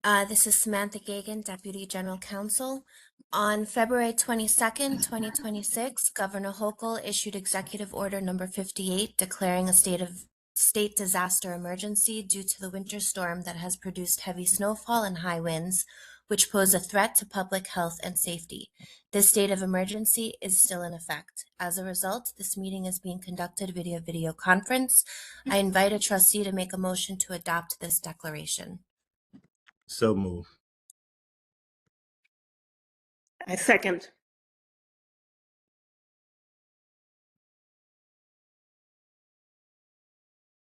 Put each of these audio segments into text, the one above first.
This is Samantha Gagan, Deputy General Counsel. On February 22nd, 2026, Governor Hochul issued Executive Order Number 58 declaring a state disaster emergency due to the winter storm that has produced heavy snowfall and high winds, which pose a threat to public health and safety. This state of emergency is still in effect. As a result, this meeting is being conducted via video conference. I invite a trustee to make a motion to adopt this declaration. So move. I second.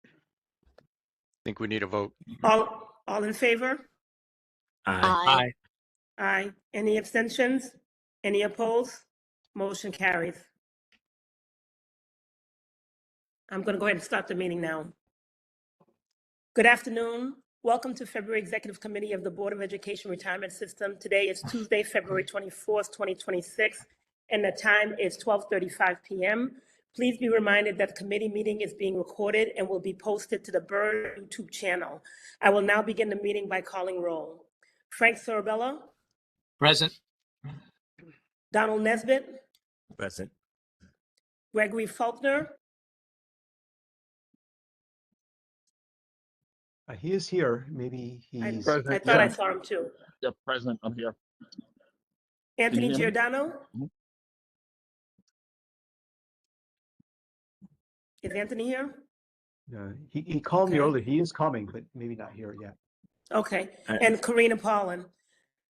I think we need a vote. All in favor? Aye. Aye. Any abstentions? Any opposed? Motion carries. I'm going to go ahead and start the meeting now. Good afternoon. Welcome to February Executive Committee of the Board of Education Retirement System. Today is Tuesday, February 24th, 2026, and the time is 12:35 p.m. Please be reminded that the committee meeting is being recorded and will be posted to the BERS YouTube channel. I will now begin the meeting by calling roll. Frank Sorabella. Present. Donald Nesbitt. Present. Gregory Faulkner. He is here. Maybe he's. I thought I saw him too. Yeah, present. I'm here. Anthony Can you hear me? Giordano. Mhm. Is Anthony here? He called me Okay. earlier. He is coming, but maybe not here yet. Okay, and Karina Paulin,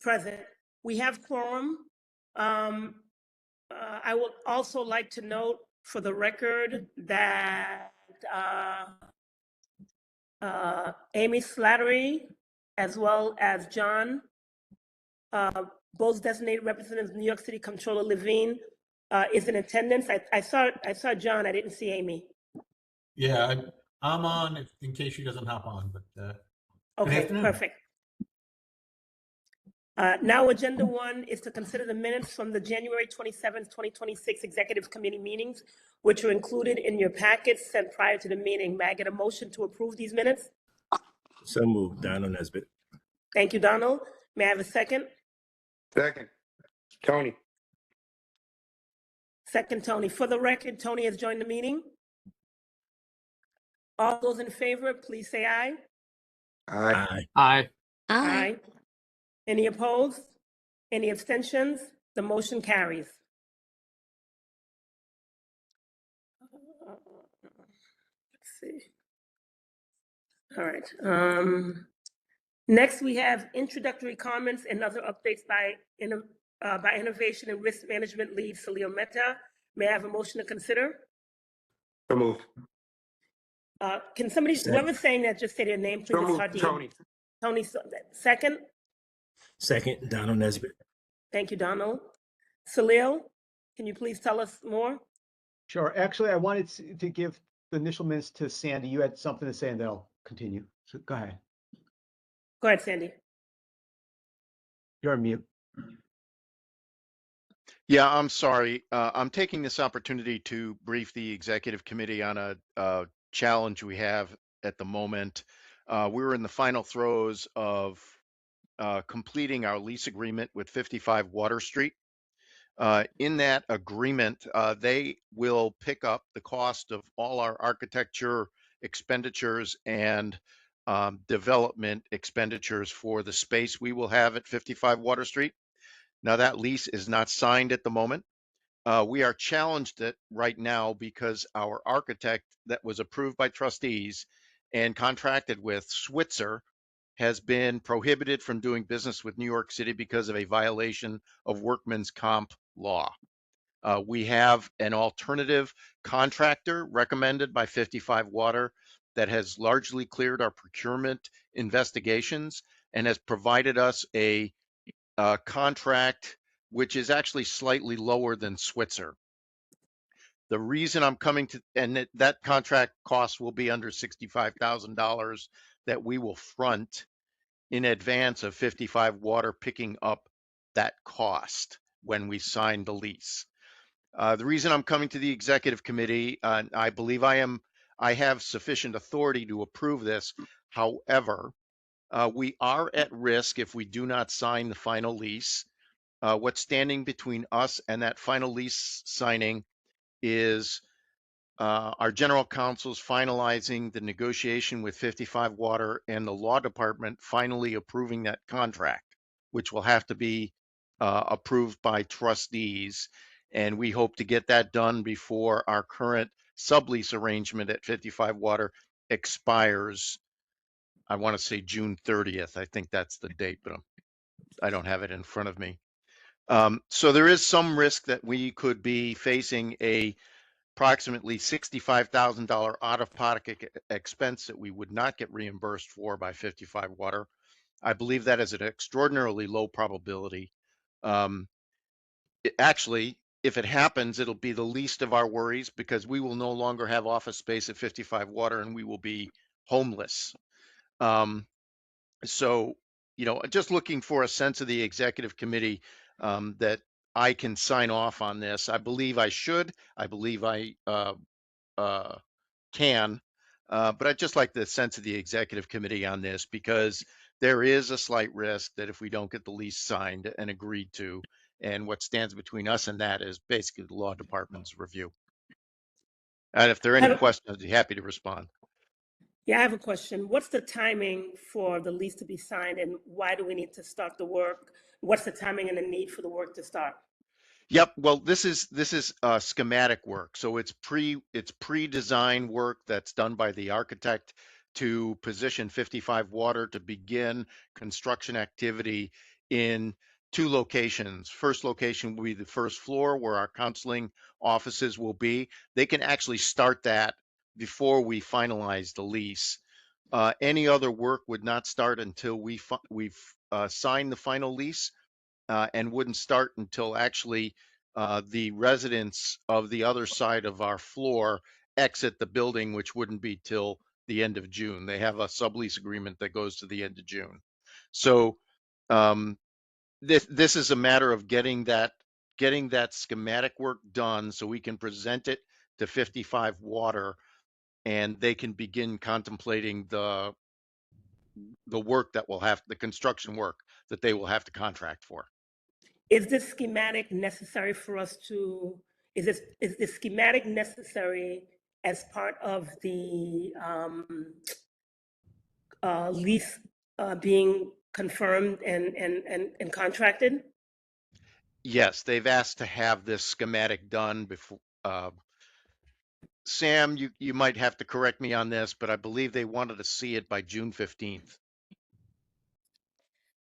present. We have quorum. I would also like to note for the record that Amy Slattery, as well as John, both designated representatives of New York City Comptroller Levine, is in attendance. I saw John. I didn't see Amy. Yeah, I'm on in case she doesn't hop on, but Okay, afternoon. perfect. Now, agenda one is to consider the minutes from the January 27th, 2026 Executive Committee meetings, which are included in your packets sent prior to the meeting. May I get a motion to approve these minutes? So move. Donald Nesbitt. Thank you, Donald. May I have a second? Second. Tony. Second, Tony. For the record, Tony has joined the meeting. All those in favor, please say aye. Aye. Aye. Aye. Any opposed? Any abstentions? The motion carries. Let's see. All right. Next, we have introductory comments and other updates by Innovation and Risk Management Lead Salil Mehta. May I have a motion to consider? So move. Can somebody, whoever's saying that, just say their name, please? So It's move. hard to hear. Tony. Tony, second. Second. Donald Nesbitt. Thank you, Donald. Salil, can you please tell us more? Sure. Actually, I wanted to give the initial minutes to Sandy. You had something to say, and then I'll continue. So go ahead. Go ahead, Sandy. You're on mute. Yeah, I'm sorry. I'm taking this opportunity to brief the executive committee on a challenge we have at the moment. We're in the final throes of completing our lease agreement with 55 Water Street. In that agreement, they will pick up the cost of all our architecture expenditures and development expenditures for the space we will have at 55 Water Street. Now, that lease is not signed at the moment. We are challenged right now because our architect that was approved by trustees and contracted with Switzer has been prohibited from doing business with New York City because of a violation of workman's comp law. We have an alternative contractor recommended by 55 Water that has largely cleared our procurement investigations and has provided us a contract which is actually slightly lower than Switzer. The reason I'm coming to, and that contract cost will be under $65,000 that we will front in advance of 55 Water picking up that cost when we sign the lease. The reason I'm coming to the executive committee, I believe I have sufficient authority to approve this. However, We are at risk if we do not sign the final lease. What's standing between us and that final lease signing is our general counsel's finalizing the negotiation with 55 Water and the law department finally approving that contract, which will have to be approved by trustees. And we hope to get that done before our current sublease arrangement at 55 Water expires. I want to say June 30th. I think that's the date, but I don't have it in front of me. So there is some risk that we could be facing a approximately $65,000 out-of-pocket expense that we would not get reimbursed for by 55 Water. I believe that is an extraordinarily low probability. Actually, if it happens, it'll be the least of our worries because we will no longer have office space at 55 Water and we will be homeless. So, just looking for a sense of the executive committee that I can sign off on this. I believe I should. I believe I can. But I'd just like the sense of the executive committee on this because there is a slight risk that if we don't get the lease signed and agreed to, and what stands between us and that is basically the law department's review. And if there are any questions, I'd be happy to respond. Yeah, I have a question. What's the timing for the lease to be signed and why do we need to start the work? What's the timing and the need for the work to start? Yep. Well, this is schematic work. So it's pre-design work that's done by the architect to position 55 Water to begin construction activity in two locations. First location will be the first floor where our counseling offices will be. They can actually start that before we finalize the lease. Any other work would not start until we've signed the final lease. And wouldn't start until actually the residents of the other side of our floor exit the building, which wouldn't be till the end of June. They have a sublease agreement that goes to the end of June. So this is a matter of getting that schematic work done so we can present it to 55 Water and they can begin contemplating the work that will have the construction work that they will have to contract for. Is this schematic necessary for us to, is this schematic necessary as part of the lease being confirmed and contracted? Yes, they've asked to have this schematic done before. Sam, you might have to correct me on this, but I believe they wanted to see it by June 15th.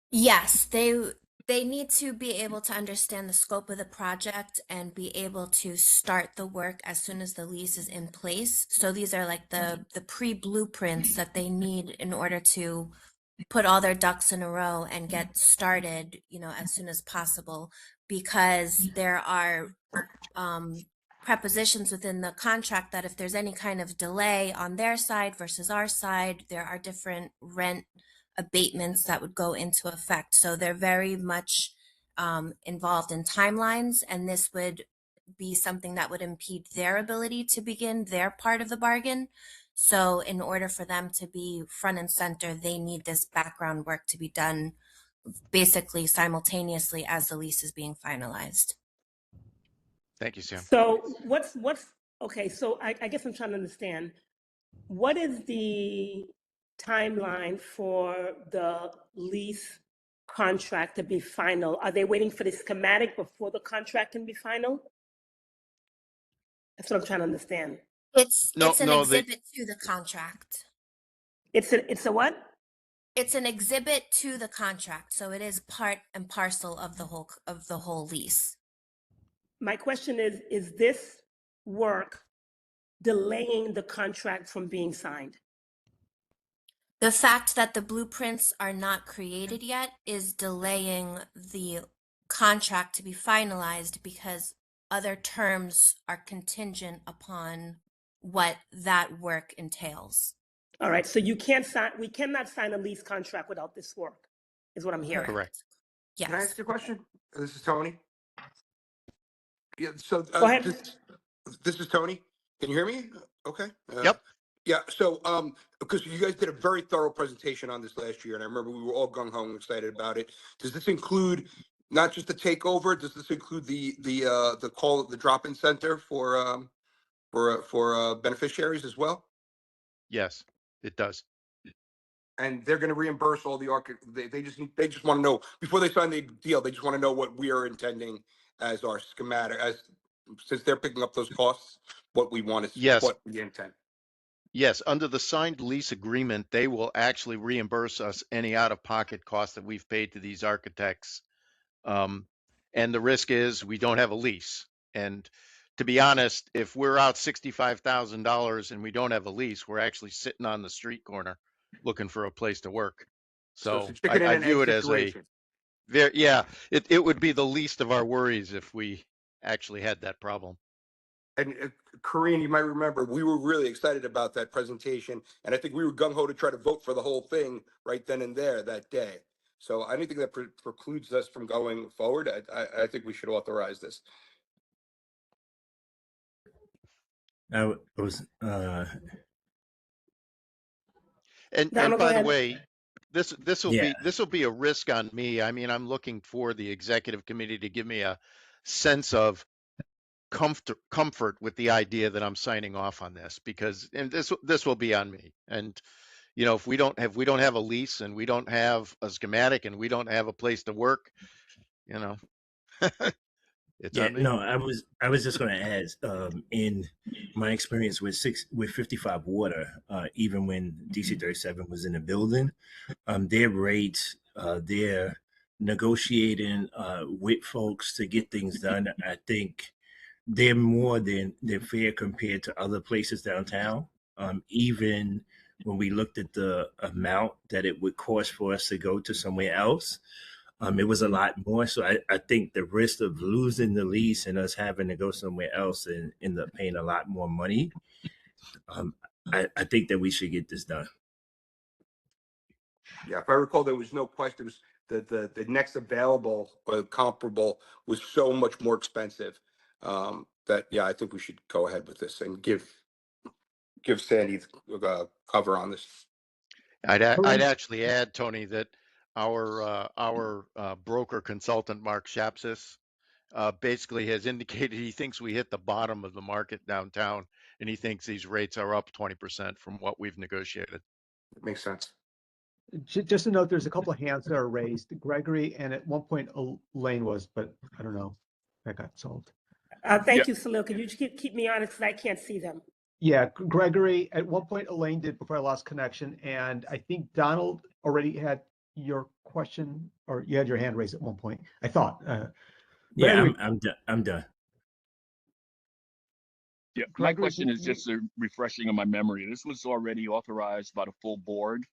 Yes, they need to be able to understand the scope of the project and be able to start the work as soon as the lease is in place. So these are like the pre-blueprints that they need in order to put all their ducks in a row and get started, as soon as possible, because there are prepositions within the contract that if there's any kind of delay on their side versus our side, there are different rent abatements that would go into effect. So they're very much involved in timelines, and this would be something that would impede their ability to begin their part of the bargain. So in order for them to be front and center, they need this background work to be done basically simultaneously as the lease is being finalized. Thank you, Sam. So okay, so I guess I'm trying to understand, what is the timeline for the lease contract to be final? Are they waiting for the schematic before the contract can be final? That's what I'm trying to understand. It's an No, exhibit to the contract. It's a what? It's an exhibit to the contract, so it is part and parcel of the whole lease. My question is this work delaying the contract from being signed? The fact that the blueprints are not created yet is delaying the contract to be finalized because other terms are contingent upon what that work entails. All right, so we cannot sign a lease contract without this work, is what I'm hearing. Correct. Yes. Can I ask you a question? This is Tony. Yeah, so Go ahead. this is Tony. Can you hear me? Okay. Yep. Yeah, so because you guys did a very thorough presentation on this last year, and I remember we were all gung ho and excited about it. Does this include not just the takeover? Does this include the drop-in center for beneficiaries as well? Yes, it does. And they're going to reimburse all the they just want to know before they sign the deal. They just want to know what we are intending as our schematic, since they're picking up those costs, what we want is Yes. what we intend. Yes, under the signed lease agreement, they will actually reimburse us any out-of-pocket costs that we've paid to these architects. And the risk is we don't have a lease. And to be honest, if we're out $65,000 and we don't have a lease, we're actually sitting on the street corner looking for a place to work. So So it's a chicken and I an view egg it as a situation. it would be the least of our worries if we actually had that problem. And Corinne, you might remember, we were really excited about that presentation, and I think we were gung ho to try to vote for the whole thing right then and there that day. So I don't think that precludes us from going forward. I think we should authorize this. I was And Donald, go by the ahead. way, this will yeah. be a risk on me. I mean, I'm looking for the executive committee to give me a sense of comfort with the idea that I'm signing off on this, because and this will be on me. And you know, if we don't have a lease and we don't have a schematic and we don't have a place to work, you know, it's Yeah, on me. no, I was just going to add, in my experience with 55 Water, even when DC 37 was in the building, their rates, they're negotiating with folks to get things done. I think they're more than fair compared to other places downtown. Even when we looked at the amount that it would cost for us to go to somewhere else, it was a lot more. So I think the risk of losing the lease and us having to go somewhere else and end up paying a lot more money, I think that we should get this done. Yeah, if I recall, there was no question. The next available or comparable was so much more expensive that yeah, I think we should go ahead with this and give Sandy cover on this. I'd Corinne? actually add, Tony, that our broker consultant, Mark Shapsis, basically has indicated he thinks we hit the bottom of the market downtown, and he thinks these rates are up 20% from what we've negotiated. It makes sense. Just to note, there's a couple of hands that are raised. Gregory, and at one point Elaine was, but I don't know. That got solved. Thank you, Salil. Can you just keep me honest because I can't see them? Yeah, Gregory, at one point Elaine did before I lost connection, and I think Donald already had your question, or you had your hand raised at one point, I thought. Yeah, anyway, I'm done. Yeah, my Gregory, question is just a refreshing of my memory. This was already authorized by the full board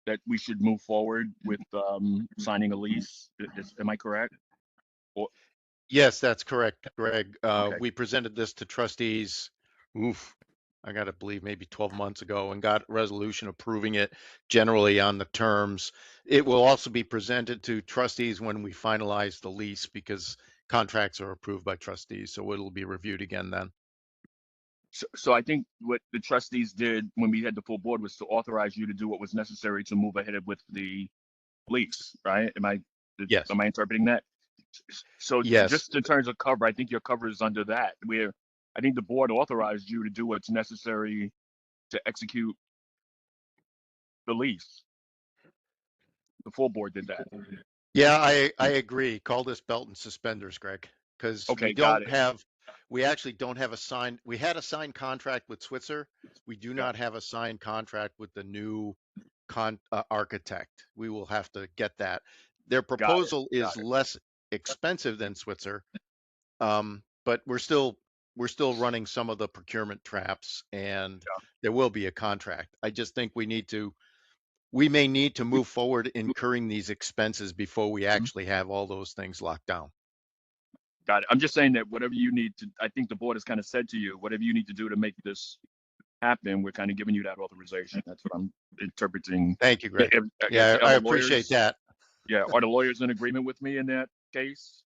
that we should move forward with signing a lease. Am I correct? Or, Yes, that's correct, Greg. Okay. We presented this to trustees, I got to believe maybe 12 months ago, and got a resolution approving it generally on the terms. It will also be presented to trustees when we finalize the lease, because contracts are approved by trustees, so it'll be reviewed again then. so I think what the trustees did when we had the full board was to authorize you to do what was necessary to move ahead with the lease, right? Yes. Am I interpreting that? So Yes. just in terms of cover, I think your cover is under that. I think the board authorized you to do what's necessary to execute the lease. The full board did that. Yeah, I agree. Call this belt and suspenders, Greg, because Okay, got it. we actually don't have a signed, we had a signed contract with Switzer. We do not have a signed contract with the new architect. We will have to get that. Their proposal is less expensive than Switzer, but we're still running some of the procurement traps, and there will be a contract. I just think we may need to move forward incurring these expenses before we actually have all those things locked down. Got it. I'm just saying that whatever you need to, I think the board has kind of said to you, whatever you need to do to make this happen, we're kind of giving you that authorization. That's what I'm interpreting. Thank you, Greg. Yeah, I appreciate that. Yeah, are the lawyers in agreement with me in that case?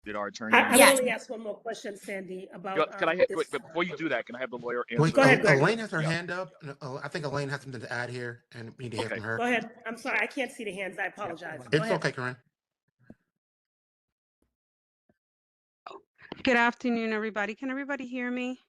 Did our attorney? I Yeah. will only ask one more question, Sandy, about Can I have, this. wait, but before you do that, can I have the lawyer answer? Wait, Go ahead, Greg. Elaine has her Yeah. hand up. I think Elaine has something to add here, and we need to hear Okay. from her. Go ahead. I'm sorry, I can't see the hands. I apologize. Go It's ahead. okay, Corinne. Good afternoon, everybody. Can everybody hear me?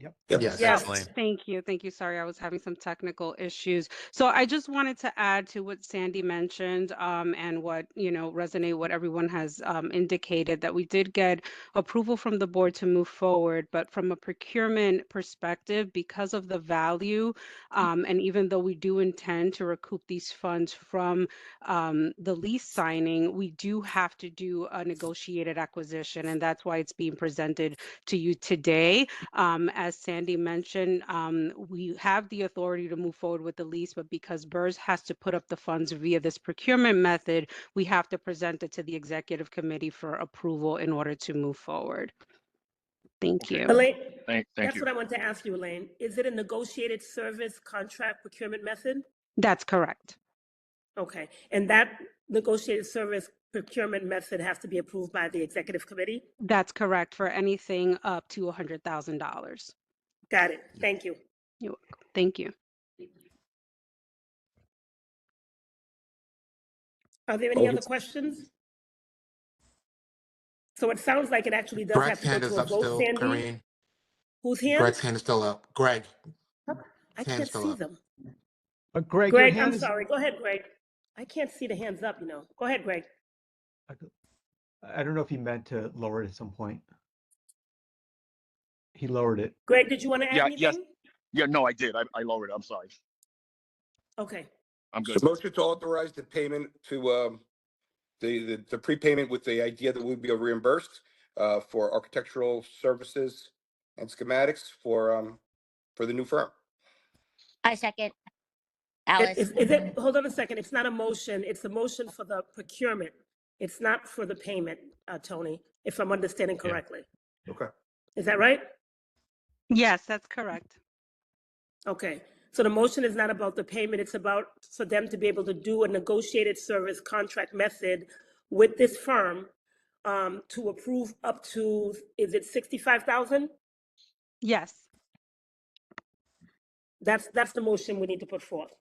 Yep. Yes. Yes. Elaine. Thank you. Thank you. Sorry, I was having some technical issues. So I just wanted to add to what Sandy mentioned and what, resonate what everyone has indicated, that we did get approval from the board to move forward, but from a procurement perspective, because of the value, and even though we do intend to recoup these funds from the lease signing, we do have to do a negotiated acquisition, and that's why it's being presented to you today. As Sandy mentioned, we have the authority to move forward with the lease, but because BERS has to put up the funds via this procurement method, we have to present it to the executive committee for approval in order to move forward. Thank Okay. you. Elaine, Thank that's you. what I want to ask you, Elaine. Is it a negotiated service contract procurement method? That's correct. Okay, and that negotiated service procurement method has to be approved by the executive committee? That's correct for anything up to $100,000. Got it. Thank you. You're welcome. Thank you. Are there any other questions? So it sounds like it actually does have Greg's to go hand to is a up vote, still, Sandy. Corinne. Whose hand? Greg's hand is still up. Greg. I Hand can't still see up. them. Greg, your Greg, hand I'm is. sorry. Go ahead, Greg. I can't see the hands up, Go ahead, Greg. I don't know if he meant to lower it at some point. He lowered it. Greg, did you want to add Yeah. anything? Yes. Yeah. No, I did. I lowered it. I'm sorry. Okay. I'm So good. motion to authorize the payment to the prepayment with the idea that we'll be reimbursed for architectural services and schematics for the new firm. I second. Alice. Is it, hold on a second. It's not a motion. It's a motion for the procurement. It's not for the payment, Tony, if I'm understanding Yeah. correctly. Okay. Is that right? Yes, that's correct. Okay. So the motion is not about the payment. It's about for them to be able to do a negotiated service contract method with this firm to approve up to, is it 65,000? Yes. That's the motion we need to put forth.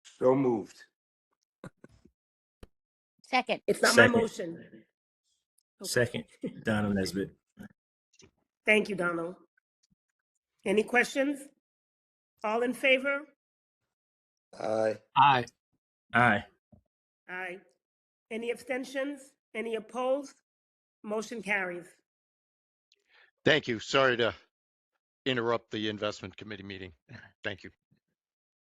So moved. Second. It's not my Second. motion. Okay. Second, Donald Nesbitt. Thank you, Donald. Any questions? All in favor? Aye. Aye. Aye. Aye. Any abstentions? Any opposed? Motion carries. Thank you. Sorry to interrupt the investment committee meeting. Thank you.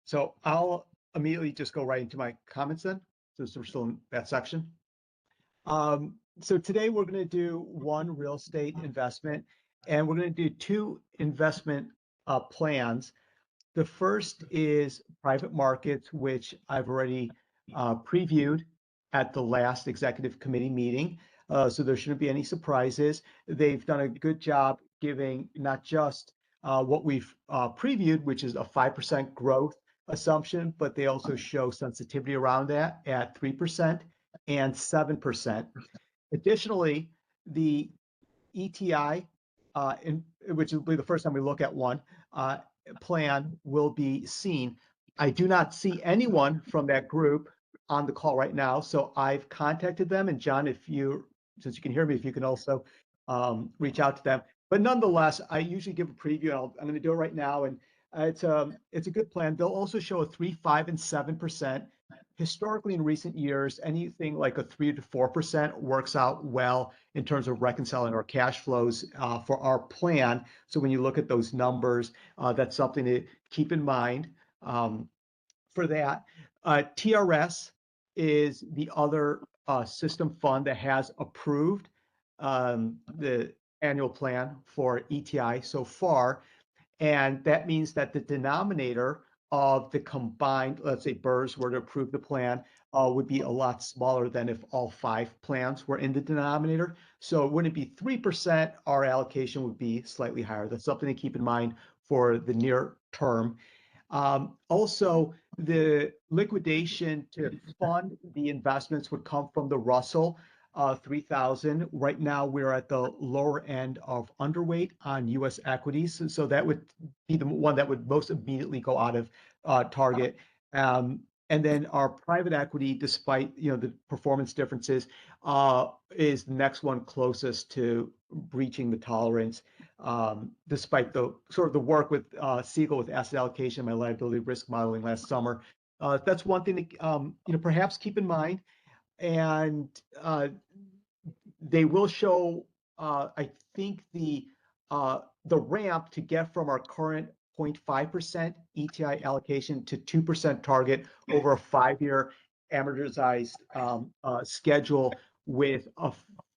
So I'll immediately just go right into my comments then, since we're still in that section. So today we're going to do one real estate investment, and we're going to do two investment plans. The first is private markets, which I've already previewed at the last executive committee meeting. So there shouldn't be any surprises. They've done a good job giving not just what we've previewed, which is a 5% growth assumption, but they also show sensitivity around that at 3% and 7%. Additionally, the ETI, which will be the first time we look at one, plan will be seen. I do not see anyone from that group on the call right now, so I've contacted them. And John, since you can hear me, if you can also reach out to them. But nonetheless, I usually give a preview, and I'm going to do it right now. And it's a good plan. They'll also show a 3%, 5%, and 7%. Historically, in recent years, anything like a 3 to 4% works out well in terms of reconciling our cash flows for our plan. So when you look at those numbers, that's something to keep in mind for that. TRS is the other system fund that has approved the annual plan for ETI so far. And that means that the denominator of the combined, let's say BERS were to approve the plan, would be a lot smaller than if all 5 plans were in the denominator. So it wouldn't be 3%, our allocation would be slightly higher. That's something to keep in mind for the near term. Also, the liquidation to fund the investments would come from the Russell. 3,000. Right now, we're at the lower end of underweight on U.S. equities. So that would be the one that would most immediately go out of target. And then our private equity, despite the performance differences, is the next one closest to breaching the tolerance, despite the sort of the work with Siegel with asset allocation, my liability risk modeling last summer. That's one thing to perhaps keep in mind. And they will show, I think, the ramp to get from our current 0.5% ETI allocation to 2% target over a 5-year amortized schedule with a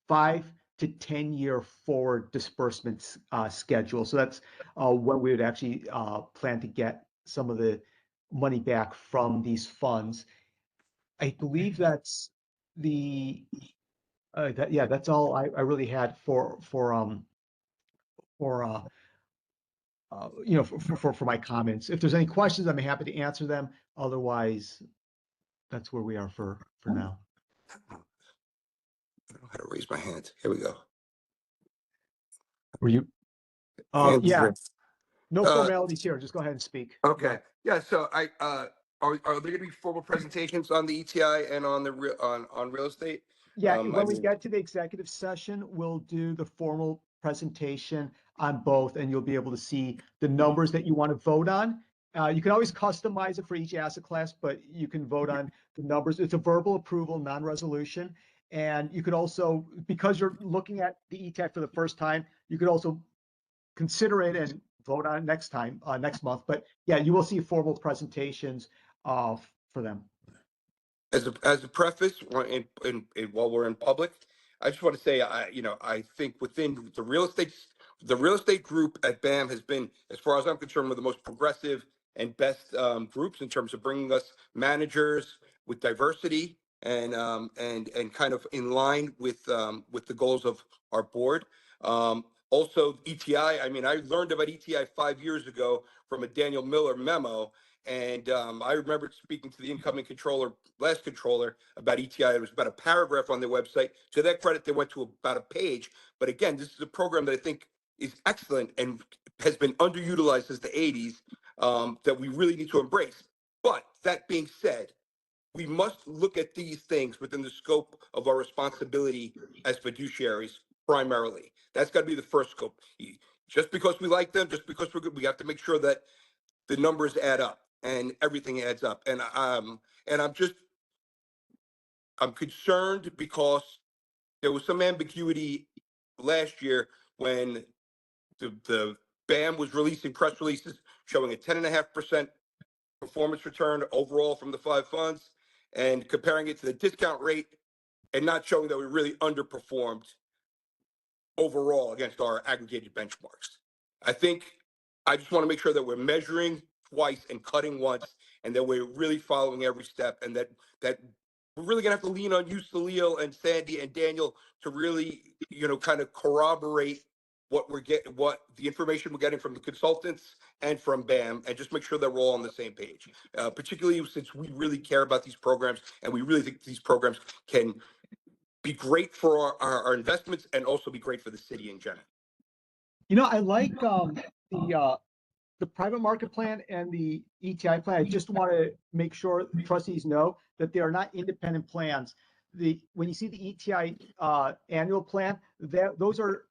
5 to 10-year forward disbursement schedule. So that's when we would actually plan to get some of the money back from these funds. I believe that's that's all I really had for my comments. If there's any questions, I'm happy to answer them. Otherwise, that's where we are for now. I don't know how to raise my hand. Here we go. Were you? Hands Yeah. raised. No formalities here. Just go ahead and speak. Okay. Yeah. So are there going to be formal presentations on the ETI and on the on real estate? Yeah. When we get to the executive session, we'll do the formal presentation on both, and you'll be able to see the numbers that you want to vote on. You can always customize it for each asset class, but you can vote on the numbers. It's a verbal approval, non-resolution. And you could also, because you're looking at the ETI for the first time, you could also consider it and vote on it next time, next month. But yeah, you will see formal presentations for them. As a preface, while we're in public, I just want to say, I think within the real estate group at BAM has been, as far as I'm concerned, one of the most progressive and best groups in terms of bringing us managers with diversity and kind of in line with the goals of our board. Also, ETI. I mean, I learned about ETI 5 years ago from a Daniel Miller memo. And I remember speaking to the incoming last controller about ETI. It was about a paragraph on their website. To their credit, they went to about a page. But again, this is a program that I think is excellent and has been underutilized since the 80s, that we really need to embrace. But that being said, we must look at these things within the scope of our responsibility as fiduciaries primarily. That's got to be the first scope. Just because we like them, just because we're good, we have to make sure that the numbers add up and everything adds up. And I'm concerned because there was some ambiguity last year when the BAM was releasing press releases showing a 10.5% performance return overall from the 5 funds and comparing it to the discount rate and not showing that we really underperformed overall against our aggregated benchmarks. I just want to make sure that we're measuring twice and cutting once, and that we're really following every step, and that we're really gonna have to lean on you, Salil, and Sandy and Daniel to really, kind of corroborate what the information we're getting from the consultants and from BAM, and just make sure that we're all on the same page. Particularly since we really care about these programs, and we really think these programs can be great for our investments and also be great for the city in general. I like the private market plan and the ETI plan. I just want to make sure trustees know that they are not independent plans. When you see the ETI annual plan, those are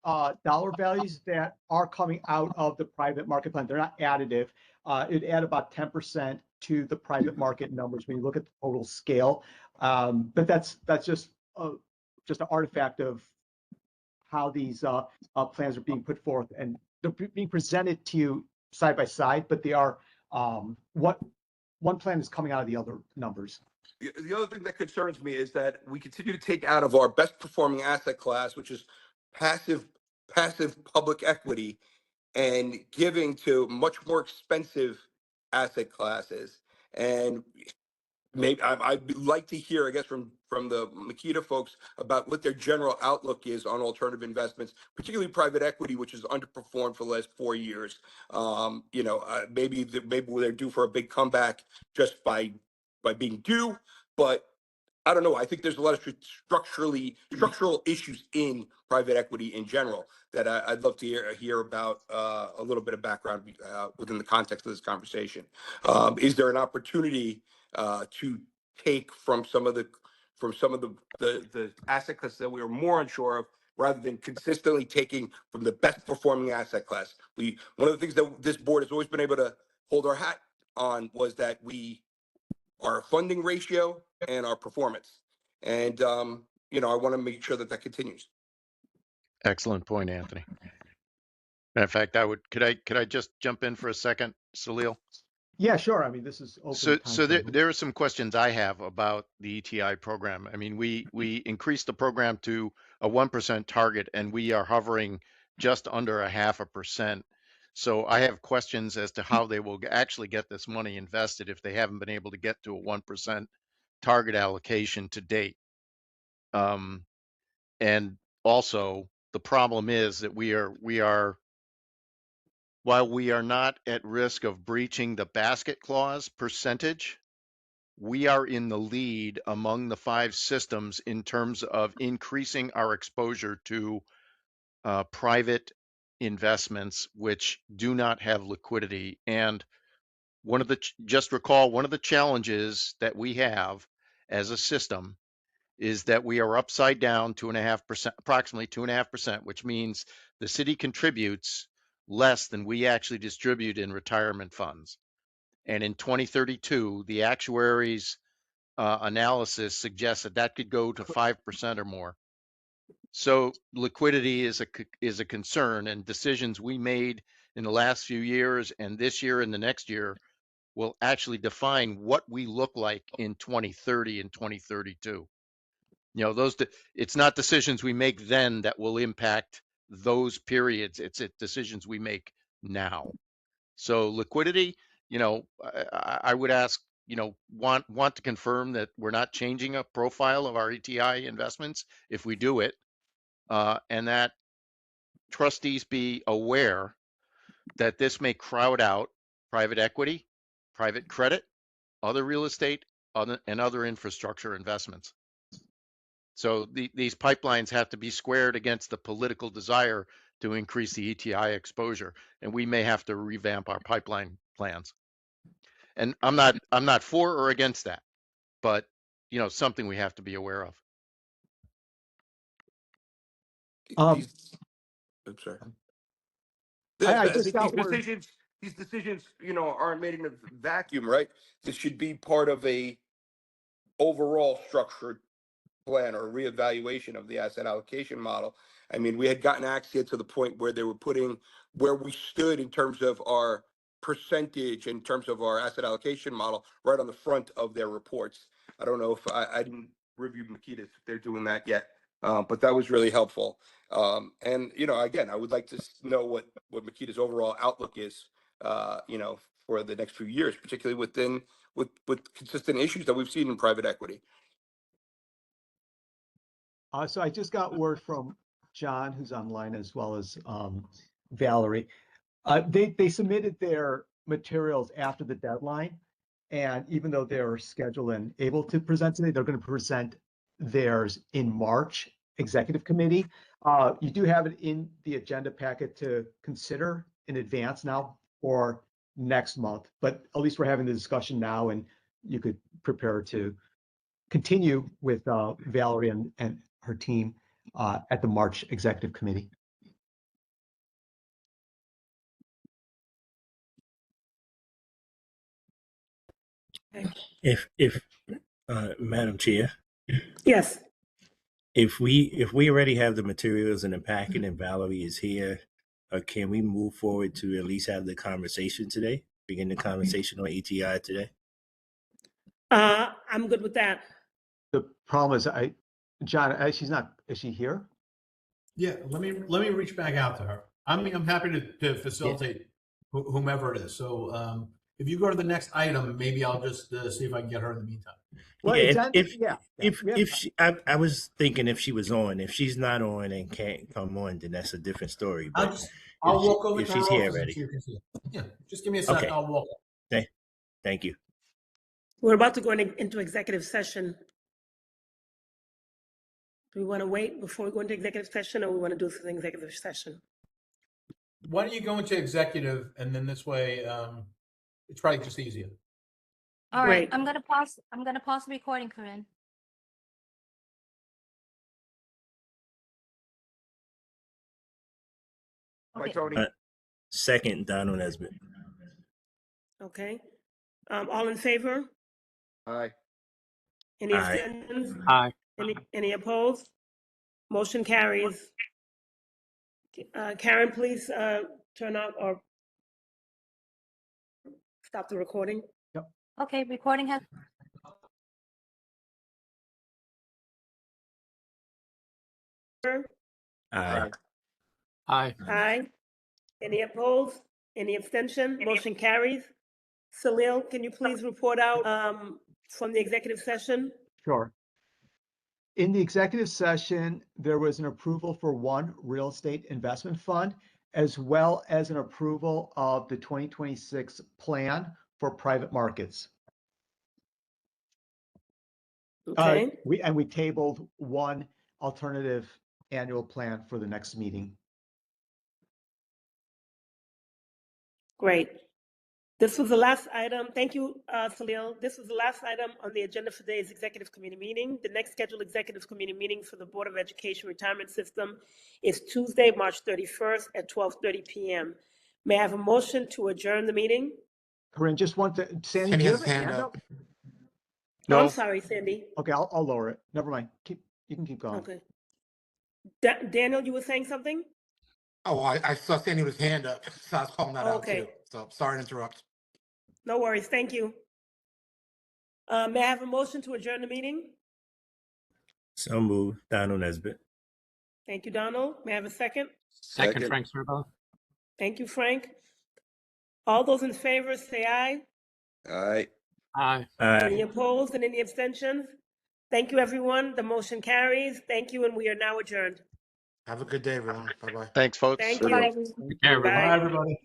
dollar values that are coming out of the private market plan. They're not additive. It'd add about 10% to the private market numbers when you look at the total scale. But that's just an artifact of how these plans are being put forth, and they're being presented to you side by side, but they are what one plan is coming out of the other numbers. The other thing that concerns me is that we continue to take out of our best performing asset class, which is passive public equity, and giving to much more expensive asset classes. And maybe I'd like to hear, I guess, from the Makita folks about what their general outlook is on alternative investments, particularly private equity, which has underperformed for the last 4 years. Maybe they're due for a big comeback just by being due, but I don't know. I think there's a lot of structural issues in private equity in general that I'd love to hear about a little bit of background within the context of this conversation. Is there an opportunity to take from some of the asset classes that we are more unsure of, rather than consistently taking from the best performing asset class? One of the things that this board has always been able to hold our hat on was that our funding ratio and our performance. And, I want to make sure that continues. Excellent point, Anthony. In fact, could I just jump in for a second, Salil? Yeah, sure. I mean, this is open So, time. so there are some questions I have about the ETI program. I mean, we increased the program to a 1% target, and we are hovering just under 0.5%. So I have questions as to how they will actually get this money invested if they haven't been able to get to a 1% target allocation to date. And also, the problem is that we are while we are not at risk of breaching the basket clause percentage, we are in the lead among the 5 systems in terms of increasing our exposure to private investments which do not have liquidity. And just recall, one of the challenges that we have as a system is that we are upside down 2.5%, approximately 2.5%, which means the city contributes less than we actually distribute in retirement funds. And in 2032, the actuaries analysis suggests that could go to 5% or more. So liquidity is a concern, and decisions we made in the last few years and this year and the next year will actually define what we look like in 2030 and 2032. It's not decisions we make then that will impact those periods. It's decisions we make now. So liquidity, I would ask, want to confirm that we're not changing a profile of our ETI investments if we do it, and that trustees be aware that this may crowd out private equity, private credit, other real estate, and other infrastructure investments. So these pipelines have to be squared against the political desire to increase the ETI exposure, and we may have to revamp our pipeline plans. And I'm not for or against that, but something we have to be aware of. I'm sorry. I think just got word. These decisions, aren't made in a vacuum, right? This should be part of a overall structured plan or reevaluation of the asset allocation model. I mean, we had gotten Axia to the point where they were putting where we stood in terms of our percentage, in terms of our asset allocation model, right on the front of their reports. I don't know if I didn't review Makita's if they're doing that yet, but that was really helpful. And again, I would like to know what Makita's overall outlook is, for the next few years, particularly with consistent issues that we've seen in private equity. So I just got word from John, who's online, as well as Valerie. They submitted their materials after the deadline, and even though they're scheduled and able to present today, they're going to present theirs in March executive committee. You do have it in the agenda packet to consider in advance now for next month, but at least we're having the discussion now, and you could prepare to continue with Valerie and her team at the March executive committee. If Madam Chair, Yes. if we already have the materials in the packet and Valerie is here, can we move forward to at least have the conversation today? Begin the conversation on ETI today? I'm good with that. The problem is, John, she's not. Is she here? Yeah, let me reach back out to her. I'm happy to facilitate whomever it is. So if you go to the next item, maybe I'll just see if I can get her in the meantime. Well, Yeah, if she, I was thinking if she was on. If she's not on and can't come on, then that's a different story. But I'll walk over if to her she's here office and already, see if you can see it. Yeah, just give me a second. Okay. I'll walk. Thank you. We're about to go into executive session. Do we want to wait before we go into executive session, or we want to do this in executive session? Why don't you go into executive and then this way, it's probably just easier. All right, Great. I'm gonna pause the recording, Corinne. Bye, Okay. Tony. Second, Donald Nesbitt. Okay. All in favor? Aye. Any Aye. abstentions? Aye. Any opposed? Motion carries. Karen, please turn off or stop the recording. Okay, recording has. Aye. Aye. Aye. Any opposed? Any abstention? Motion carries. Salil, can you please report out from the executive session? Sure. In the executive session, there was an approval for one real estate investment fund, as well as an approval of the 2026 plan for private markets. Okay, We tabled one alternative annual plan for the next meeting. great. This was the last item. Thank you, Salil. This was the last item on the agenda for today's executive committee meeting. The next scheduled executive committee meeting for the Board of Education Retirement System is Tuesday, March 31st at 12:30 p.m. May I have a motion to adjourn the meeting? Corinne, just want to, Sandy, Sandy do you has have his a hand hand up. up? No, I'm No. sorry, Sandy. Okay, I'll lower it. Never mind. You can keep going. Okay. Daniel, you were saying something? Oh, I saw Sandy with his hand up, so I was calling that out Okay. too. So sorry to interrupt. No worries. Thank you. May I have a motion to adjourn the meeting? So moved, Donald Nesbitt. Thank you, Donald. May I have a second? Second, Frank Serbo. Thank you, Frank. All those in favor say aye. Aye. Aye. Any Aye. opposed and any abstentions? Thank you, everyone. The motion carries. Thank you, and we are now adjourned. Have a good day, everyone. Bye-bye. Thanks, folks. Thank Good you. one. Bye. Take care, everyone. Bye. Bye, everybody.